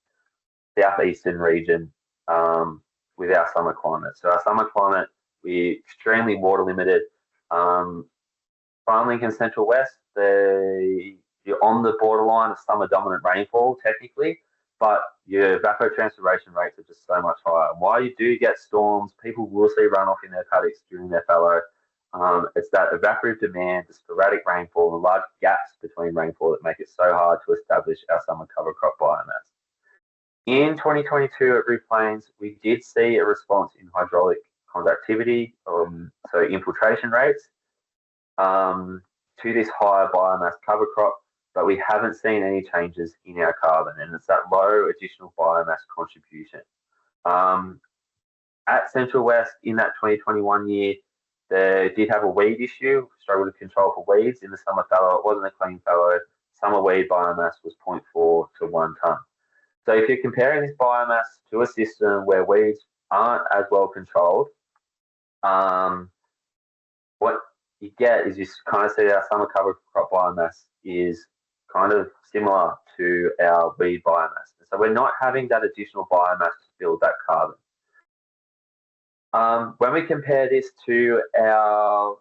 southeastern region with our summer climate. So our summer climate, we're extremely water limited. FarmLink and Central West, you're on the borderline of summer dominant rainfall technically, but your evapotranspiration rates are just so much higher. And while you do get storms, people will see runoff in their paddocks during their fallow. It's that evaporative demand, the sporadic rainfall, the large gaps between rainfall that make it so hard to establish our summer cover crop biomass. In 2022 at River Plains, we did see a response in hydraulic conductivity, so infiltration rates. to this higher biomass cover crop, but we haven't seen any changes in our carbon, and it's that low additional biomass contribution. At Central West in that 2021 year, they did have a weed issue, struggled to control for weeds in the summer fallow. It wasn't a clean fallow. Summer weed biomass was 0.4 to 1 tonne. So if you're comparing this biomass to a system where weeds aren't as well controlled, what you get is you kind of see our summer cover crop biomass is kind of similar to our weed biomass. So we're not having that additional biomass to build that carbon. When we compare this to our,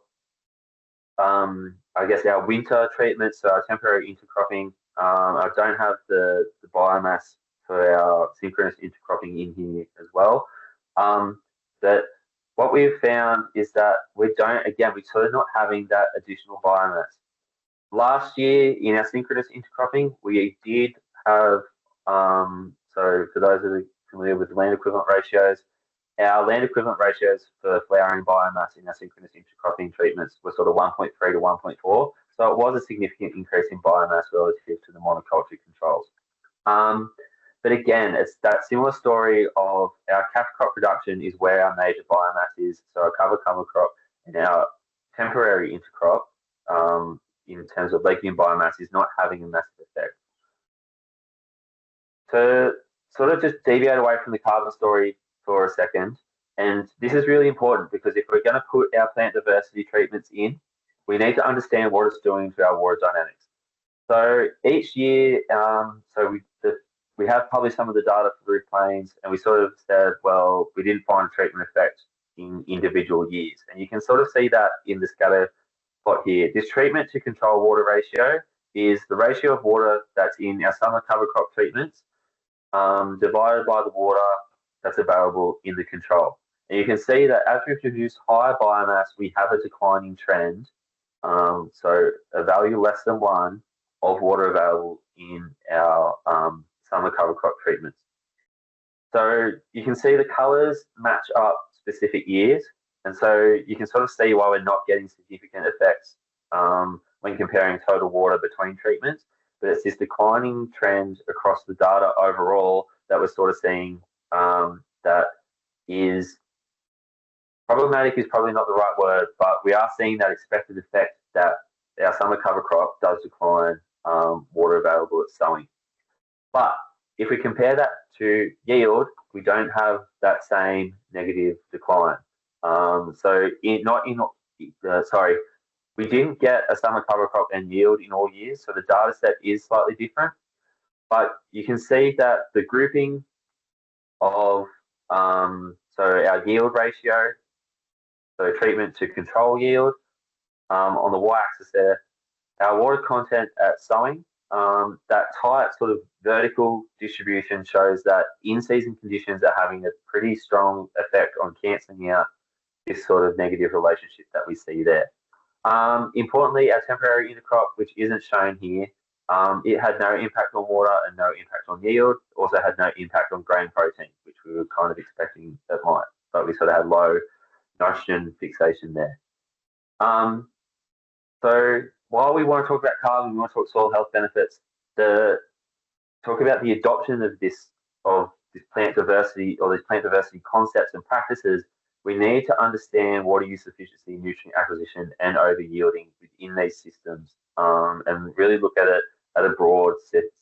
I guess our winter treatments, so our temporary intercropping, I don't have the biomass for our synchronous intercropping in here as well. That what we've found is that we're sort of not having that additional biomass. Last year in our synchronous intercropping, we did have, so for those that are familiar with the land equivalent ratios, our land equivalent ratios for flowering biomass in our synchronous intercropping treatments were sort of 1.3 to 1.4. So it was a significant increase in biomass relative to the monoculture controls. But again, it's that similar story of our cash crop production is where our major biomass is. So our cover crop and our temporary intercrop in terms of legume biomass is not having a massive effect. To sort of just deviate away from the carbon story for a second, and this is really important because if we're going to put our plant diversity treatments in, we need to understand what it's doing to our water dynamics. So each year, we have published some of the data for roof planes, and we sort of said, well, we didn't find a treatment effect in individual years. And you can sort of see that in the scatter plot here. This treatment to control water ratio is the ratio of water that's in our summer cover crop treatments divided by the water that's available in the control. And you can see that as we produce higher biomass, we have a declining trend. So a value less than 1 of water available in our summer cover crop treatments. So you can see the colours match up specific years. And so you can sort of see why we're not getting significant effects when comparing total water between treatments. But it's this declining trend across the data overall that we're sort of seeing that is problematic is probably not the right word, but we are seeing that expected effect that our summer cover crop does decline water available at sowing. But if we compare that to yield, we don't have that same negative decline. We didn't get a summer cover crop and yield in all years, so the data set is slightly different. But you can see that the grouping of our yield ratio, so treatment to control yield, on the y-axis there, our water content at sowing, that tight sort of vertical distribution shows that in-season conditions are having a pretty strong effect on cancelling out this sort of negative relationship that we see there. Importantly, our temporary intercrop, which isn't shown here, it had no impact on water and no impact on yield. Also had no impact on grain protein, which we were kind of expecting it might, but we sort of had low nitrogen fixation there. So while we want to talk about carbon, we want to talk soil health benefits. Talk about the adoption of this plant diversity or these plant diversity concepts and practices. We need to understand water use efficiency, nutrient acquisition, and over yielding within these systems, and really look at it at a broad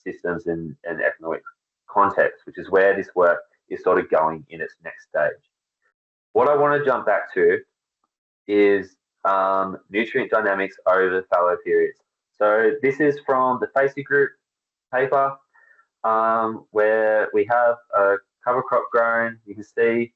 systems and economic context, which is where this work is sort of going in its next stage. What I want to jump back to is nutrient dynamics over fallow periods. So this is from the Facey Group paper, where we have a cover crop grown. You can see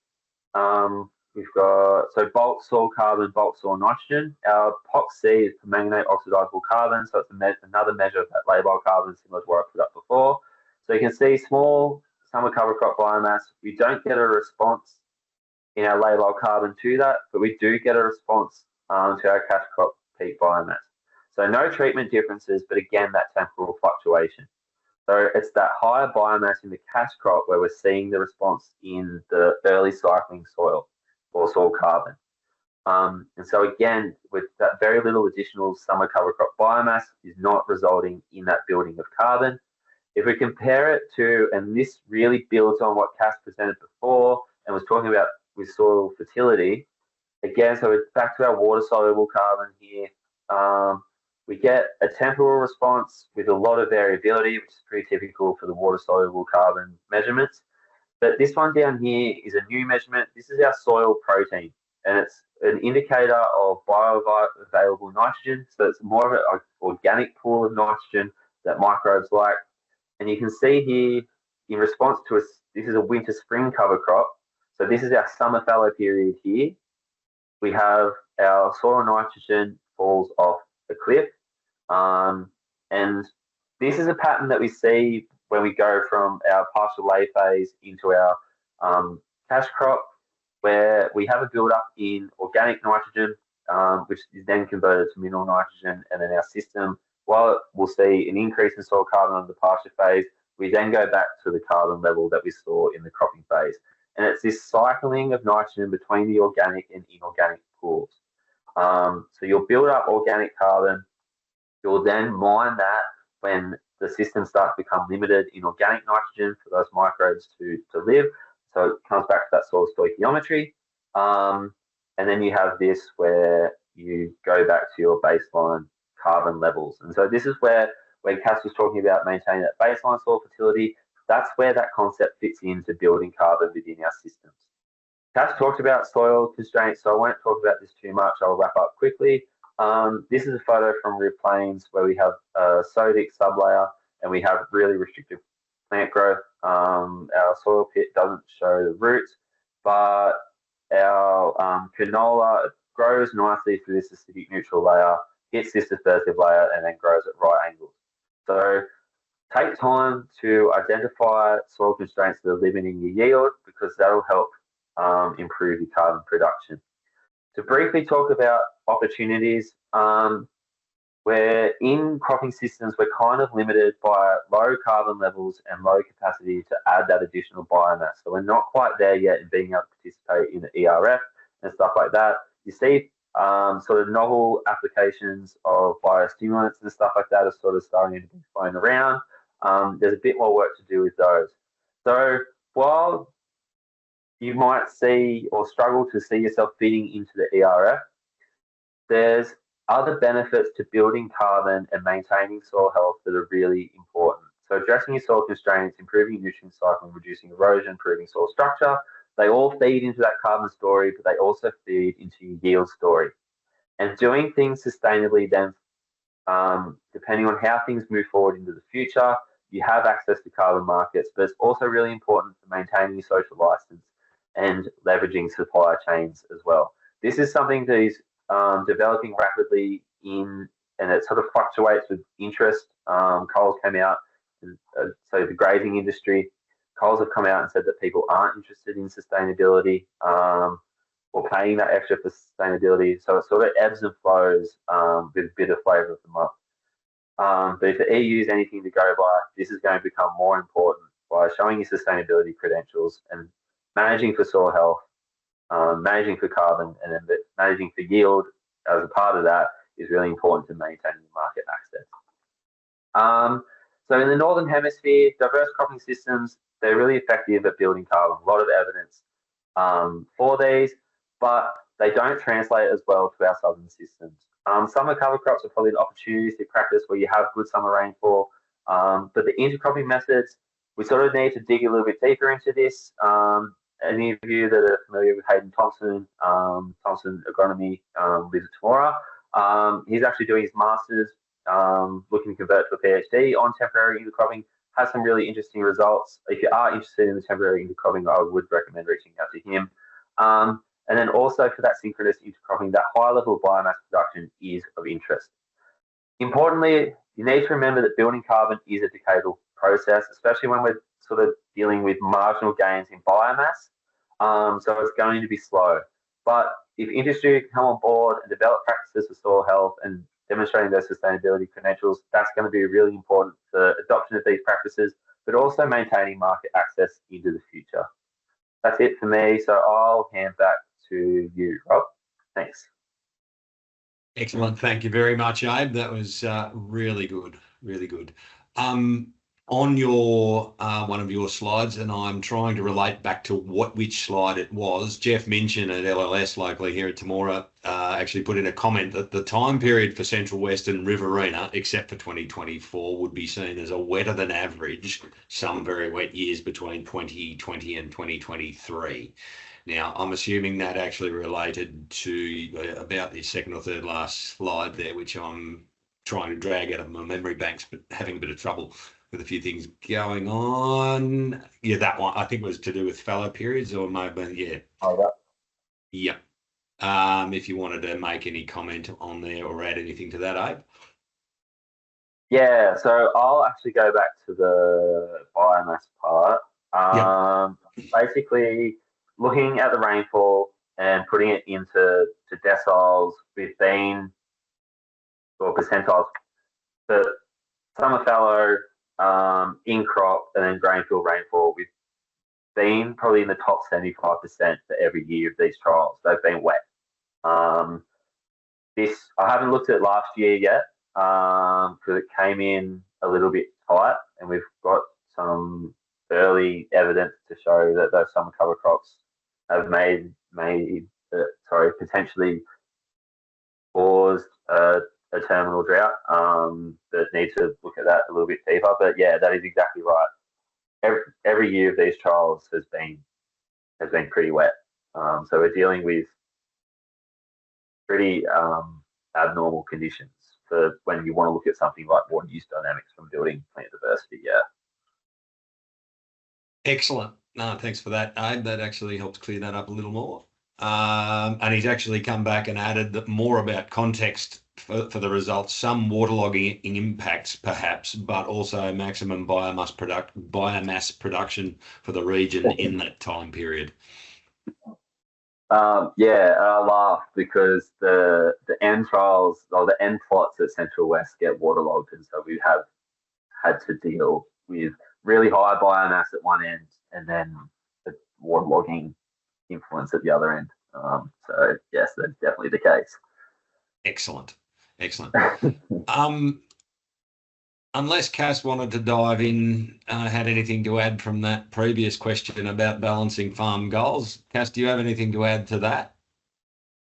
we've got bulk soil carbon, bulk soil nitrogen. Our POC-C is permanganate oxidizable carbon, so it's another measure of that labile carbon, similar to what I put up before. So you can see small summer cover crop biomass. We don't get a response in our labile carbon to that, but we do get a response to our cash crop peak biomass. So no treatment differences, but again, that temporal fluctuation. So it's that higher biomass in the cash crop where we're seeing the response in the early cycling soil or soil carbon. And so again, with that very little additional summer cover crop biomass is not resulting in that building of carbon. If we compare it to, and this really builds on what Cass presented before and was talking about with soil fertility, again, so it's back to our water soluble carbon here. We get a temporal response with a lot of variability, which is pretty typical for the water soluble carbon measurements. But this one down here is a new measurement. This is our soil protein, and it's an indicator of bioavailable nitrogen. So it's more of an organic pool of nitrogen that microbes like. And you can see here, in response to this is a winter spring cover crop. So this is our summer fallow period here. We have our soil nitrogen falls off a cliff. And this is a pattern that we see when we go from our partial lay phase into our cash crop, where we have a build-up in organic nitrogen, which is then converted to mineral nitrogen, and then our system, while we'll see an increase in soil carbon under the pasture phase, we then go back to the carbon level that we saw in the cropping phase. And it's this cycling of nitrogen between the organic and inorganic pools. So you'll build up organic carbon, you'll then mine that when the system starts to become limited in organic nitrogen for those microbes to live. So it comes back to that soil stoichiometry. And then you have this where you go back to your baseline carbon levels. And so this is where when Cass was talking about maintaining that baseline soil fertility, that's where that concept fits into building carbon within our systems. Cass talked about soil constraints, so I won't talk about this too much. I'll wrap up quickly. This is a photo from Riv Plains where we have a sodic sublayer and we have really restrictive plant growth. Our soil pit doesn't show the roots, but our canola grows nicely through this acidic neutral layer, hits this dispersive layer, and then grows at right angles. So take time to identify soil constraints that are limiting your yield, because that'll help improve your carbon production. To briefly talk about opportunities, where in cropping systems, we're kind of limited by low carbon levels and low capacity to add that additional biomass. So we're not quite there yet in being able to participate in the ERF and stuff like that. You see sort of novel applications of biostimulants and stuff like that are sort of starting to be thrown around. There's a bit more work to do with those. So while you might see or struggle to see yourself fitting into the ERF, there's other benefits to building carbon and maintaining soil health that are really important. So addressing your soil constraints, improving nutrient cycling, reducing erosion, improving soil structure, they all feed into that carbon story, but they also feed into your yield story. And doing things sustainably then, depending on how things move forward into the future, you have access to carbon markets, but it's also really important for maintaining your social license and leveraging supply chains as well. This is something that is developing rapidly and it sort of fluctuates with interest. Coles came out, so the grazing industry, Coles have come out and said that people aren't interested in sustainability or paying that extra for sustainability. So it sort of ebbs and flows with a bit of flavour of the month. But if the EU is anything to go by, this is going to become more important by showing your sustainability credentials and managing for soil health, managing for carbon, and then managing for yield as a part of that is really important to maintaining market access. So in the Northern Hemisphere, diverse cropping systems, they're really effective at building carbon. A lot of evidence for these, but they don't translate as well to our southern systems. Summer cover crops are probably an opportunistic practice where you have good summer rainfall, but the intercropping methods, we sort of need to dig a little bit deeper into this. Any of you that are familiar with Hayden Thompson, Thompson Agronomy, lives at Tamora. He's actually doing his master's, looking to convert to a PhD on temporary intercropping. Has some really interesting results. If you are interested in the temporary intercropping, I would recommend reaching out to him. And then also for that synchronous intercropping, that high level of biomass production is of interest. Importantly, you need to remember that building carbon is a decadal process, especially when we're sort of dealing with marginal gains in biomass. So it's going to be slow. But if industry can come on board and develop practices for soil health and demonstrating those sustainability credentials, that's going to be really important for adoption of these practices, but also maintaining market access into the future. That's it for me. So I'll hand back to you, Rob, Thanks. Excellent. Thank you very much, Abe. That was really good. Really good. On your one of your slides, and I'm trying to relate back to which slide it was. Jeff Minchin at LLS locally here at Temora actually put in a comment that the time period for Central Western Riverina, except for 2024, would be seen as a wetter than average, some very wet years between 2020 and 2023. Now, I'm assuming that actually related to about the second or third last slide there, which I'm trying to drag out of my memory banks, but having a bit of trouble with a few things going on. Yeah, that one I think was to do with fallow periods, or maybe, yeah. Oh, yeah. If you wanted to make any comment on there or add anything to that, Abe. Yeah, so I'll actually go back to the biomass part. Basically, looking at the rainfall and putting it into deciles, we've been, or percentiles, for summer fallow, in crop, and then grain-fill rainfall, we've been probably in the top 75% for every year of these trials. They've been wet. I haven't looked at last year yet, because it came in a little bit tight, and we've got some early evidence to show that those summer cover crops have potentially caused a terminal drought, that need to look at that a little bit deeper. But yeah, that is exactly right. Every year of these trials has been pretty wet. So we're dealing with pretty abnormal conditions for when you want to look at something like water use dynamics from building plant diversity. Yeah. Excellent. No, thanks for that, Abe. That actually helps clear that up a little more. And he's actually come back and added that more about context for the results, some waterlogging impacts perhaps, but also maximum biomass production for the region in that time period. Yeah, I laugh because the end trials, or the end plots at Central West get waterlogged, and so we have had to deal with really high biomass at one end and then the waterlogging influence at the other end. So yes, that's definitely the case. Excellent. Unless Cass wanted to dive in, had anything to add from that previous question about balancing farm goals. Cass, do you have anything to add to that?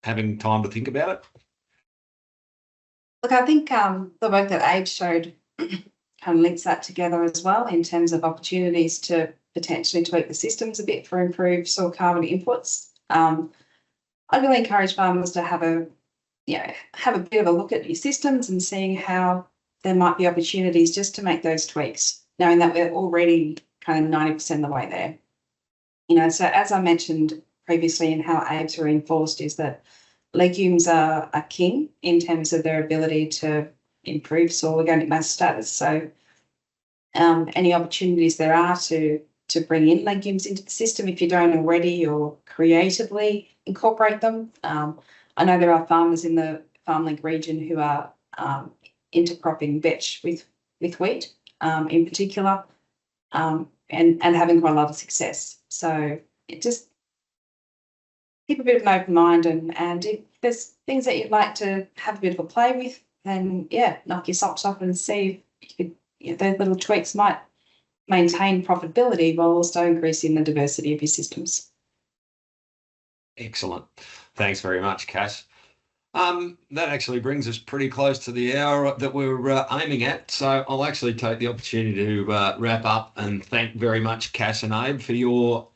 Having time to think about it? Look, I think the work that Abe showed kind of links that together as well in terms of opportunities to potentially tweak the systems a bit for improved soil carbon inputs. I'd really encourage farmers to have a bit of a look at your systems and seeing how there might be opportunities just to make those tweaks, knowing that we're already kind of 90% of the way there. So as I mentioned previously, and how Abe's reinforced, is that legumes are king in terms of their ability to improve soil organic matter status. So any opportunities there are to bring in legumes into the system, if you don't already, or creatively incorporate them. I know there are farmers in the FarmLink region who are intercropping vetch with wheat in particular, and having quite a lot of success. So it just keep a bit of an open mind, and if there's things that you'd like to have a bit of a play with, then yeah, knock your socks off and see if you could, those little tweaks might maintain profitability while also increasing the diversity of your systems. Excellent. Thanks very much, Cass. That actually brings us pretty close to the hour that we're aiming at. So I'll actually take the opportunity to wrap up and thank very much Cass and Abe for your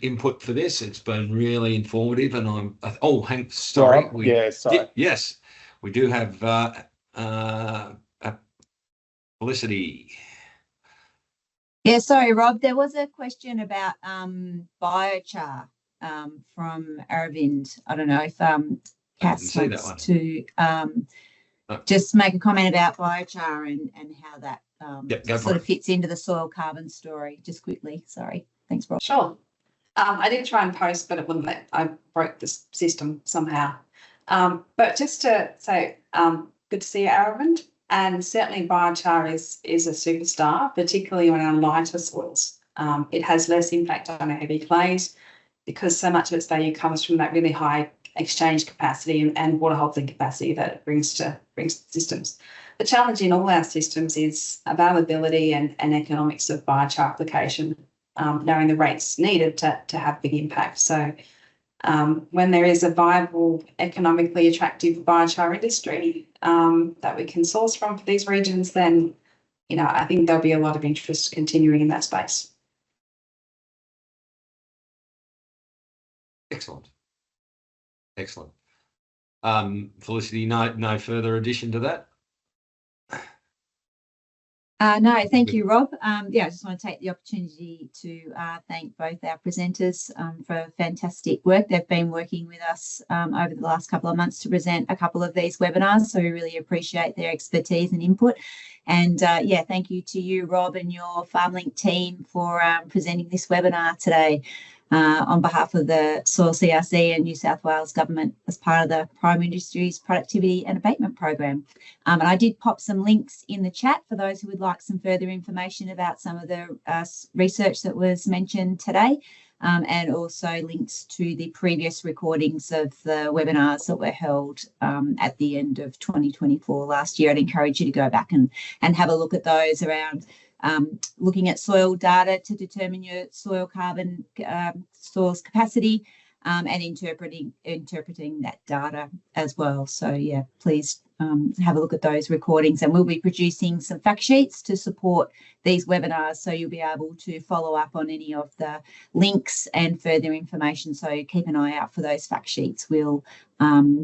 input for this. It's been really informative, and sorry. Yes, we do have Felicity. Yeah, sorry, Rob. There was a question about biochar from Aravind. I don't know if Cass wants to just make a comment about biochar and how that sort of fits into the soil carbon story, just quickly. Sorry. Thanks, Rob. Sure. I did try and post, but it wouldn't let. I broke the system somehow. But just to say, good to see you, Aravind. And certainly biochar is a superstar, particularly on our lighter soils. It has less impact on our heavy clays because so much of its value comes from that really high exchange capacity and water holding capacity that it brings to systems. The challenge in all our systems is availability and economics of biochar application, knowing the rates needed to have big impact. So when there is a viable, economically attractive biochar industry that we can source from for these regions, then, you know, I think there'll be a lot of interest continuing in that space. Excellent. Excellent. Felicity, no further addition to that? No, thank you, Rob. Yeah, I just want to take the opportunity to thank both our presenters for fantastic work. They've been working with us over the last couple of months to present a couple of these webinars, so we really appreciate their expertise and input. And yeah, thank you to you, Rob, and your FarmLink team for presenting this webinar today on behalf of the Soil CRC and New South Wales Government as part of the Primary Industries Productivity and Abatement Program. And I did pop some links in the chat for those who would like some further information about some of the research that was mentioned today, and also links to the previous recordings of the webinars that were held at the end of 2024 last year. I'd encourage you to go back and have a look at those around looking at soil data to determine your soil carbon source capacity, and interpreting that data as well. So yeah, please have a look at those recordings, and we'll be producing some fact sheets to support these webinars, so you'll be able to follow up on any of the links and further information. So keep an eye out for those fact sheets. We'll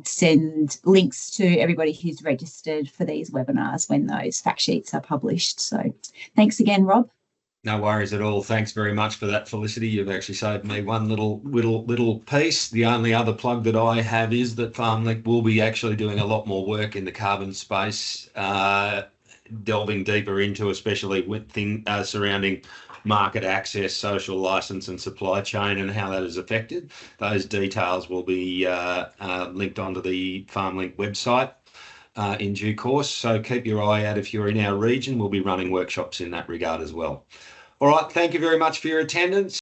send links to everybody who's registered for these webinars when those fact sheets are published. So thanks again, Rob. No worries at all. Thanks very much for that, Felicity. You've actually saved me one little piece. The only other plug that I have is that FarmLink will be actually doing a lot more work in the carbon space, delving deeper into, especially with things surrounding market access, social license and supply chain, and how that is affected. Those details will be linked onto the FarmLink website in due course. So keep your eye out if you're in our region. We'll be running workshops in that regard as well. All right, thank you very much for your attendance.